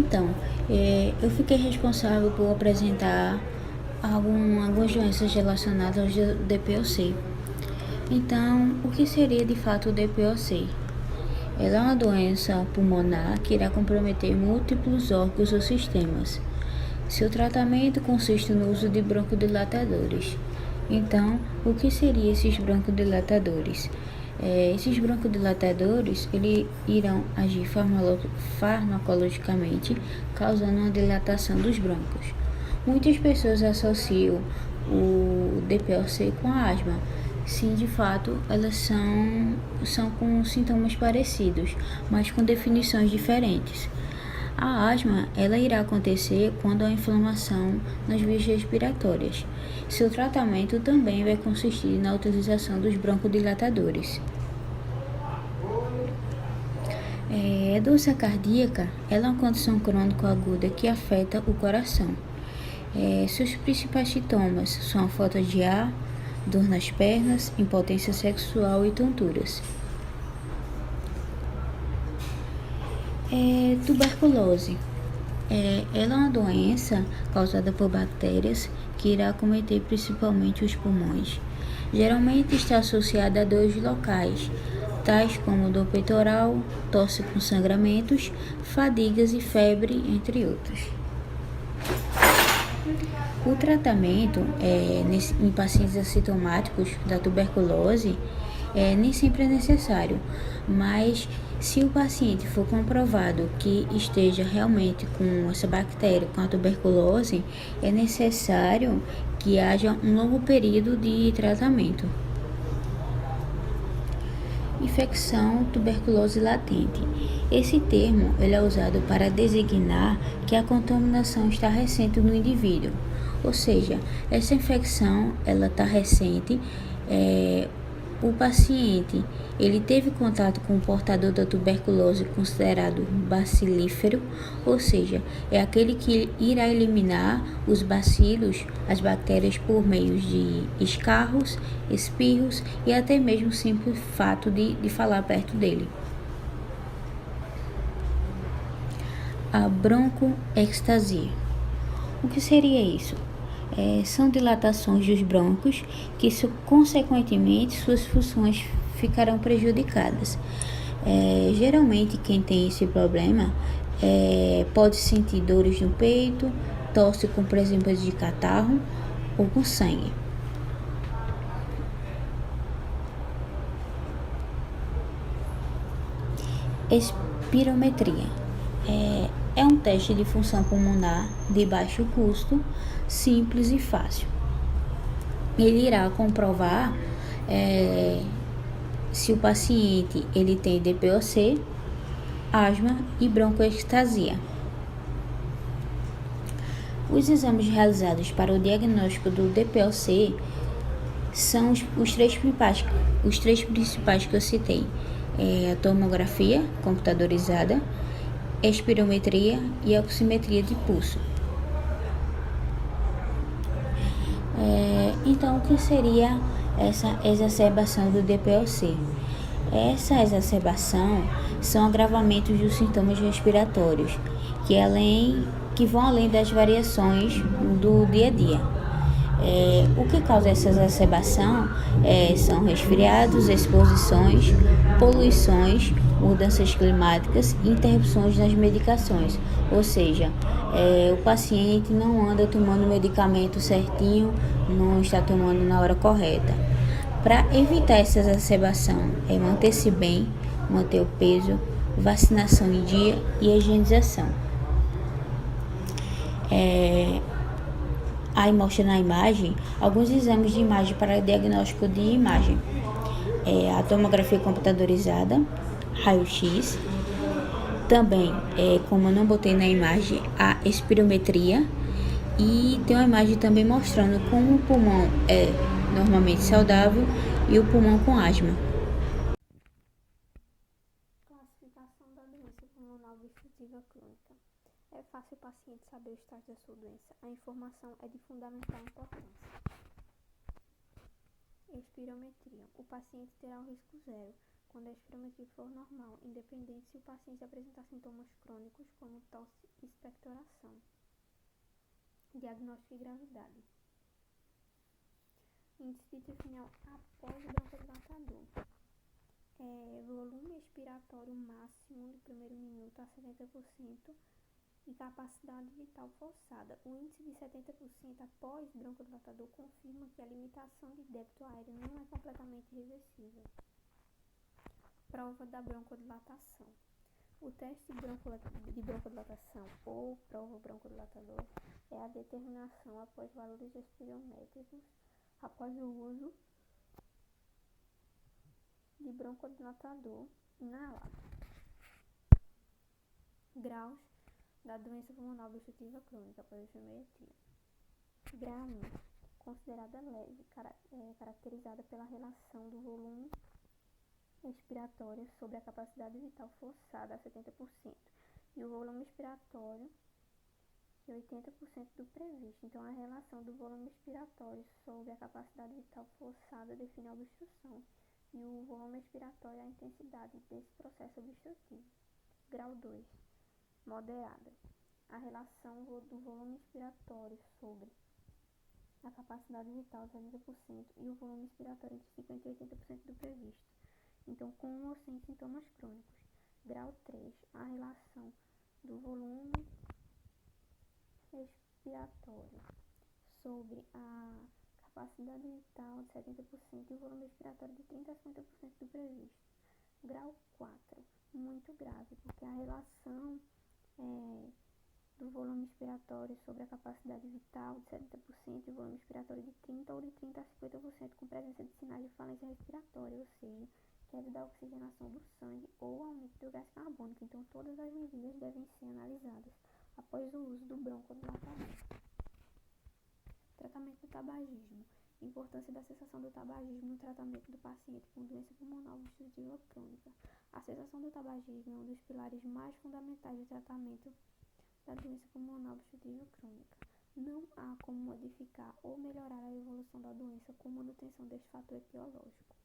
Então, eu fiquei responsável por apresentar algumas doenças relacionadas ao DPOC. Então, o que seria de fato o DPOC? Ela é uma doença pulmonar que irá comprometer múltiplos órgãos ou sistemas. Seu tratamento consiste no uso de broncodilatadores. Então, o que seriam esses broncodilatadores? Esses broncodilatadores irão agir farmacologicamente, causando uma dilatação dos broncos. Muitas pessoas associam o DPOC com a asma. Sim, de fato, elas são com sintomas parecidos, mas com definições diferentes. A asma, ela irá acontecer quando há inflamação nas vias respiratórias. Seu tratamento também vai consistir na utilização dos broncodilatadores. A doença cardíaca, ela é uma condição crônica aguda que afeta o coração. Seus principais sintomas são a falta de ar, dor nas pernas, impotência sexual e tonturas. Tuberculose. Ela é uma doença causada por bactérias que irá acometer principalmente os pulmões. Geralmente está associada a dores locais, tais como dor peitoral, tosse com sangramentos, fadigas e febre, entre outros. O tratamento em pacientes assintomáticos da tuberculose nem sempre é necessário, mas se o paciente for comprovado que esteja realmente com essa bactéria, com a tuberculose, é necessário que haja um longo período de tratamento. Infecção tuberculose latente. Esse termo ele é usado para designar que a contaminação está recente no indivíduo, ou seja, essa infecção ela está recente. O paciente ele teve contato com o portador da tuberculose considerado bacilífero, ou seja, é aquele que irá eliminar os bacilos, as bactérias por meio de escarros, espirros e até mesmo o simples fato de falar perto dele. A broncoectasia. O que seria isso? São dilatações dos brônquios que, consequentemente, suas funções ficarão prejudicadas. Geralmente, quem tem esse problema pode sentir dores no peito, tosse com presença de catarro ou com sangue. Espirometria. É um teste de função pulmonar de baixo custo, simples e fácil. Ele irá comprovar se o paciente ele tem DPOC, asma e broncoectasia. Os exames realizados para o diagnóstico do DPOC são os três principais que eu citei. A tomografia computadorizada, espirometria e oximetria de pulso. Então, o que seria essa exacerbação do DPOC? Essa exacerbação são agravamentos dos sintomas respiratórios, que vão além das variações do dia a dia. O que causa essa exacerbação são resfriados, exposições, poluições, mudanças climáticas e interrupções nas medicações, ou seja, o paciente não anda tomando o medicamento certinho, não está tomando na hora correta. Para evitar essa exacerbação, manter-se bem, manter o peso, vacinação em dia e higienização. Aí mostra na imagem alguns exames de imagem para diagnóstico de imagem. A tomografia computadorizada, raio-x, também, como eu não botei na imagem, a espirometria, e tem uma imagem também mostrando como o pulmão é normalmente saudável e o pulmão com asma. Classificação da doença pulmonar obstrutiva crônica. É fácil o paciente saber o estágio da sua doença. A informação é de fundamental importância. Espirometria. O paciente terá um risco zero quando a espirometria for normal, independente se o paciente apresentar sintomas crônicos como tosse e expectoração. Diagnóstico e gravidade. Índice de final após o broncodilatador. Volume expiratório máximo do primeiro minuto a 70% e capacidade vital forçada. O índice de 70% após broncodilatador confirma que a limitação de débito aéreo não é completamente reversível. Prova da broncodilatação. O teste de broncodilatação ou prova broncodilatador é a determinação após valores espirométricos após o uso de broncodilatador inalado. Graus da doença pulmonar obstrutiva crônica após a espirometria. Grau 1, considerada leve, caracterizada pela relação do volume expiratório sobre a capacidade vital forçada a 70% e o volume expiratório de 80% do previsto. Então, a relação do volume expiratório sobre a capacidade vital forçada define a obstrução e o volume expiratório é a intensidade desse processo obstrutivo. Grau 2, moderada. A relação do volume expiratório sobre a capacidade vital de 70% e o volume expiratório fica entre 80% do previsto. Então, com ou sem sintomas crônicos. Grau 3, a relação do volume expiratório sobre a capacidade vital de 70% e o volume expiratório de 30% a 50% do previsto. Grau 4, muito grave, porque a relação do volume expiratório sobre a capacidade vital de 70% e o volume expiratório de 30% ou de 30% a 50% com presença de sinais de falência respiratória, ou seja, queda da oxigenação do sangue ou aumento do gás carbônico. Então, todas as medidas devem ser analisadas após o uso do broncodilatador. Tratamento do tabagismo. Importância da cessação do tabagismo no tratamento do paciente com doença pulmonar obstrutiva crônica. A cessação do tabagismo é um dos pilares mais fundamentais do tratamento da doença pulmonar obstrutiva crônica. Não há como modificar ou melhorar a evolução da doença com manutenção deste fator etiológico.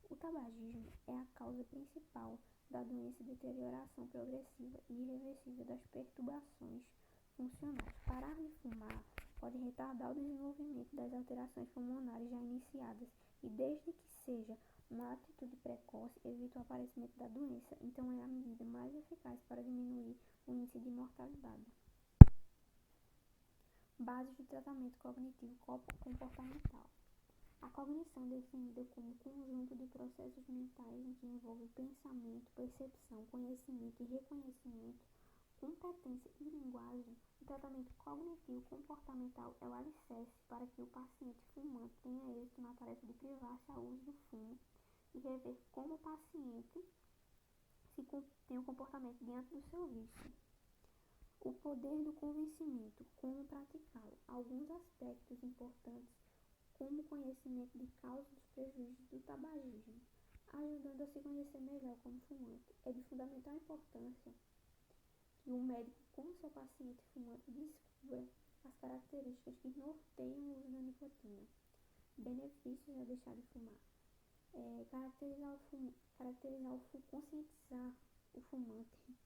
O tabagismo é a causa principal da doença e deterioração progressiva e irreversível das perturbações funcionais. Parar de fumar pode retardar o desenvolvimento das alterações pulmonares já iniciadas e, desde que seja uma atitude precoce, evita o aparecimento da doença. Então, é a medida mais eficaz para diminuir o índice de mortalidade. Bases de tratamento cognitivo comportamental. A cognição é definida como um conjunto de processos mentais em que envolve pensamento, percepção, conhecimento e reconhecimento, competência e linguagem. O tratamento cognitivo comportamental é o alicerce para que o paciente fumante tenha êxito na tarefa de privar-se ao uso do fumo e rever como o paciente tem o comportamento diante do seu vício. O poder do convencimento, como praticá-lo. Alguns aspectos importantes, como o conhecimento de causas dos prejuízos do tabagismo, ajudando a se conhecer melhor como fumante. É de fundamental importância que o médico com seu paciente fumante descubra as características que norteiam o uso da nicotina. Benefícios a deixar de fumar. Conscientizar o fumante,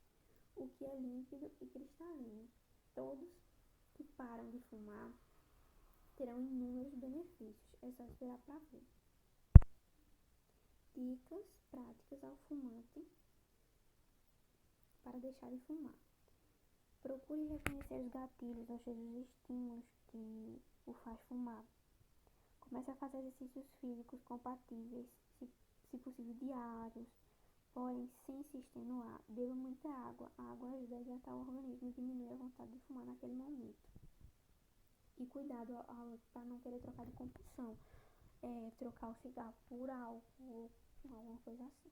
o que é límpido e cristalino. Todos que param de fumar terão inúmeros benefícios, é só esperar para ver. Dicas práticas ao fumante para deixar de fumar. Procure reconhecer os gatilhos, ou seja, os estímulos que o faz fumar. Comece a fazer exercícios físicos compatíveis, se possível diários, porém sem se extenuar. Beba muita água. A água ajuda a hidratar o organismo e diminui a vontade de fumar naquele momento. E cuidado para não querer trocar de compulsão. Trocar o cigarro por álcool, alguma coisa assim.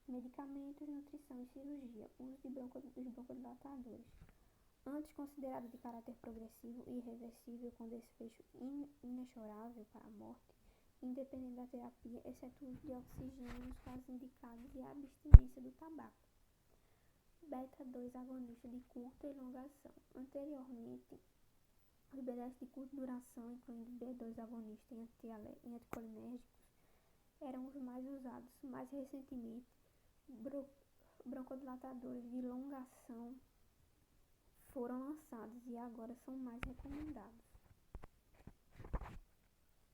Medicamentos, nutrição e cirurgia. Uso dos broncodilatadores. Antes considerado de caráter progressivo e irreversível com desfecho inexorável para a morte, independente da terapia, exceto o uso de oxigênio nos casos indicados e a abstinência do tabaco. Beta-2 agonista de curta e longa ação. Anteriormente, os BDS de curta duração, incluindo B2 agonista e anticolinérgicos, eram os mais usados. Mais recentemente, broncodilatadores de longa ação foram lançados e agora são mais recomendados.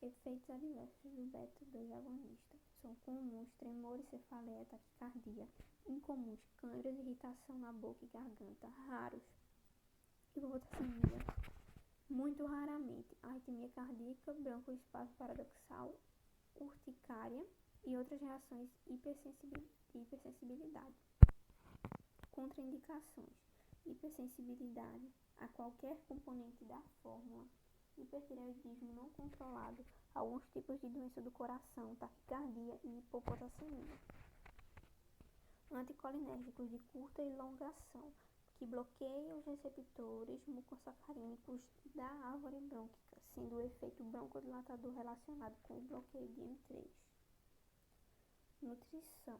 Efeitos adversos do beta-2 agonista são comuns: tremores, cefaleia, taquicardia. Incomuns: câimbras, irritação na boca e garganta. Raros: hipopotassemia. Muito raramente, arritmia cardíaca, broncoespasmo paradoxal, urticária e outras reações hipersensibilidade. Contraindicações: hipersensibilidade a qualquer componente da fórmula, hipertireoidismo não controlado, alguns tipos de doença do coração, taquicardia e hipopotassemia. Anticolinérgicos de curta e longa ação, que bloqueiam os receptores mucosacarínicos da árvore brônquica, sendo o efeito broncodilatador relacionado com o bloqueio de M3. Nutrição.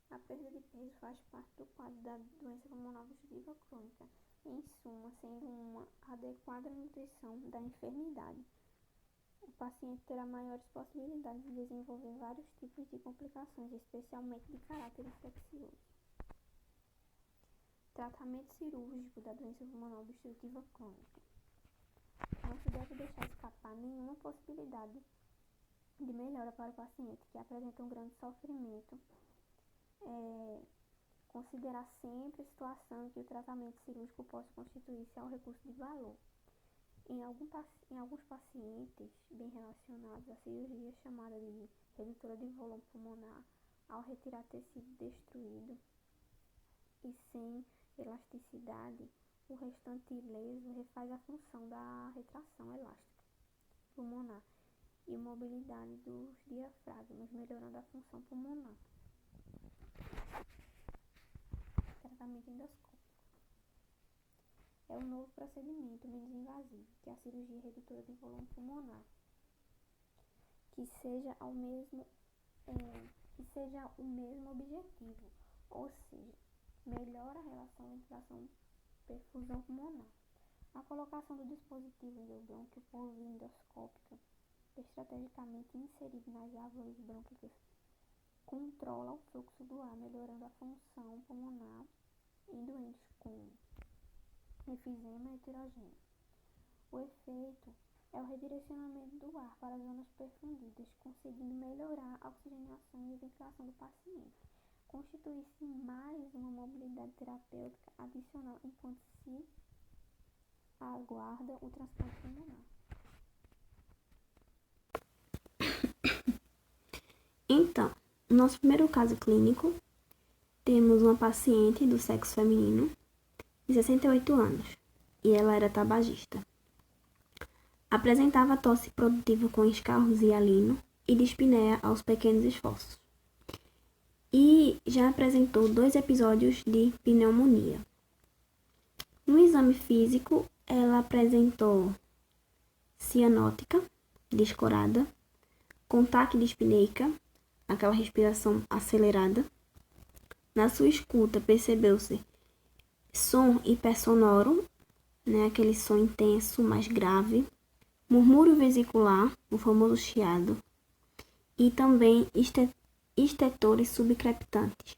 A perda de peso faz parte do quadro da doença pulmonar obstrutiva crônica. Em suma, sendo uma adequada nutrição da enfermidade, o paciente terá maiores possibilidades de desenvolver vários tipos de complicações, especialmente de caráter infeccioso. Tratamento cirúrgico da doença pulmonar obstrutiva crônica. Não se deve deixar escapar nenhuma possibilidade de melhora para o paciente que apresenta um grande sofrimento. Considerar sempre a situação em que o tratamento cirúrgico possa constituir-se ao recurso de valor. Em alguns pacientes bem relacionados, a cirurgia chamada de redutora de volume pulmonar, ao retirar tecido destruído e sem elasticidade, o restante ileso refaz a função da retração elástica pulmonar e mobilidade dos diafragmas, melhorando a função pulmonar. Tratamento endoscópico. É um novo procedimento menos invasivo que a cirurgia redutora de volume pulmonar, que seja o mesmo objetivo, ou seja, melhora a relação ventilação-perfusão pulmonar. A colocação do dispositivo endobrônquio por via endoscópica, estrategicamente inserido nas árvores brônquicas, controla o fluxo do ar, melhorando a função pulmonar em doentes com enfisema heterogêneo. O efeito é o redirecionamento do ar para zonas perfundidas, conseguindo melhorar a oxigenação e a ventilação do paciente. Constitui-se mais uma mobilidade terapêutica adicional enquanto se aguarda o transplante pulmonar. Então, no nosso primeiro caso clínico, temos uma paciente do sexo feminino de 68 anos e ela era tabagista. Apresentava tosse produtiva com escarros hialino e dispneia aos pequenos esforços. E já apresentou 2 episódios de pneumonia. No exame físico, ela apresentou cianótica, descorada, com taquidispneica, aquela respiração acelerada. Na sua escuta, percebeu-se som hipersonoro, aquele som intenso, mais grave, murmúrio vesicular, o famoso chiado, e também estetores subcrepitantes,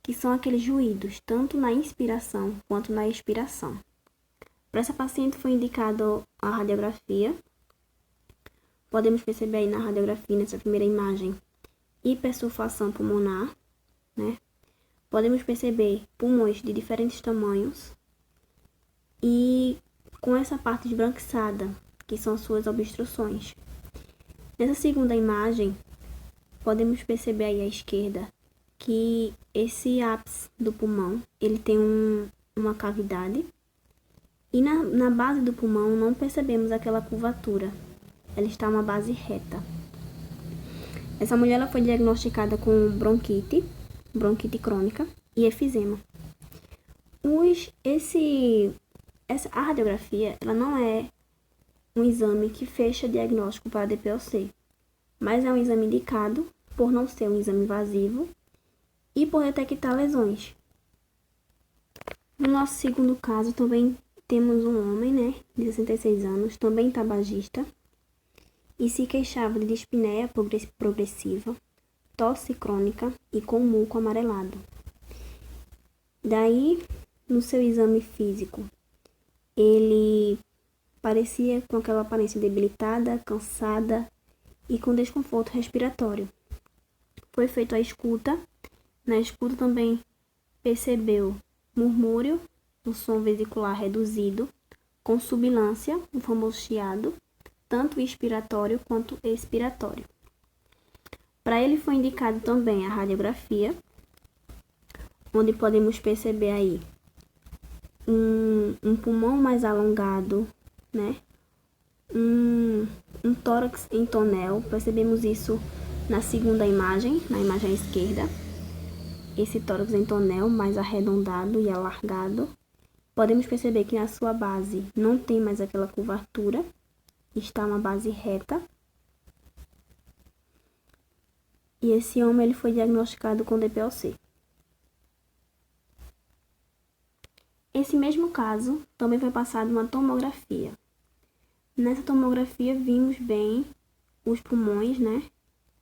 que são aqueles ruídos, tanto na inspiração quanto na expiração. Para essa paciente foi indicado a radiografia. Podemos perceber aí na radiografia, nessa primeira imagem, hipersulfação pulmonar, Podemos perceber pulmões de diferentes tamanhos e com essa parte esbranquiçada, que são suas obstruções. Nessa segunda imagem, podemos perceber aí à esquerda que esse ápice do pulmão, ele tem uma cavidade e na base do pulmão não percebemos aquela curvatura, ela está uma base reta. Essa mulher ela foi diagnosticada com bronquite crônica e efisema. A radiografia ela não é um exame que fecha diagnóstico para DPOC, mas é um exame indicado por não ser um exame invasivo e por detectar lesões. No nosso segundo caso também temos um homem, de 66 anos, também tabagista, e se queixava de dispneia progressiva, tosse crônica e com muco amarelado. Daí, no seu exame físico, ele parecia com aquela aparência debilitada, cansada e com desconforto respiratório. Foi feita a escuta. Na escuta também percebeu murmúrio, o som vesicular reduzido, com sibilância, o famoso chiado, tanto inspiratório quanto expiratório. Para ele foi indicado também a radiografia, onde podemos perceber aí um pulmão mais alongado, né? Um tórax em tonel. Percebemos isso na segunda imagem, na imagem à esquerda. Esse tórax em tonel mais arredondado e alargado. Podemos perceber que na sua base não tem mais aquela curvatura, está uma base reta. E esse homem ele foi diagnosticado com DPOC. Esse mesmo caso também foi passado uma tomografia. Nessa tomografia vimos bem os pulmões, né,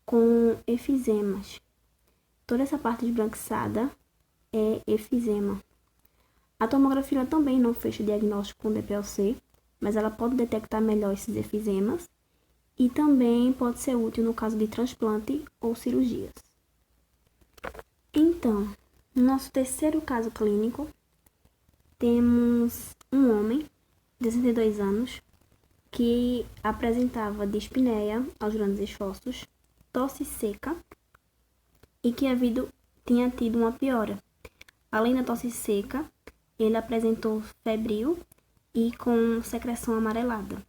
com efizemas. Toda essa parte esbranquiçada é efizema. A tomografia também não fecha diagnóstico com DPOC, mas ela pode detectar melhor esses efizemas e também pode ser útil no caso de transplante ou cirurgias. Então, no nosso terceiro caso clínico, temos um homem de 62 anos que apresentava dispneia aos grandes esforços, tosse seca e que tinha tido uma piora. Além da tosse seca, ele apresentou febril e com secreção amarelada.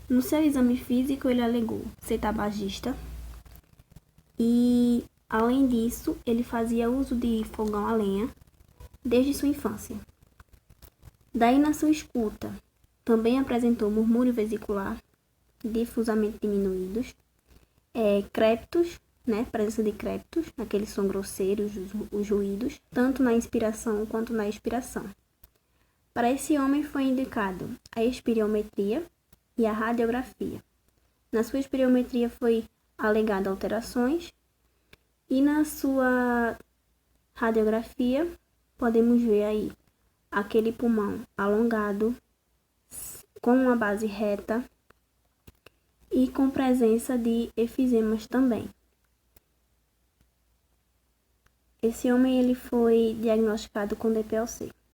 No seu exame físico, ele alegou ser tabagista e, além disso, ele fazia uso de fogão a lenha desde sua infância. Daí, na sua escuta, também apresentou murmúrio vesicular, difusamente diminuídos, crépitos, né, presença de crépitos, aquele som grosseiro, os ruídos, tanto na inspiração quanto na expiração. Para esse homem foi indicado a espiriometria e a radiografia. Na sua espiriometria foi alegada alterações e na sua radiografia podemos ver aí aquele pulmão alongado, com uma base reta e com presença de efizemas também. Esse homem ele foi diagnosticado com DPOC.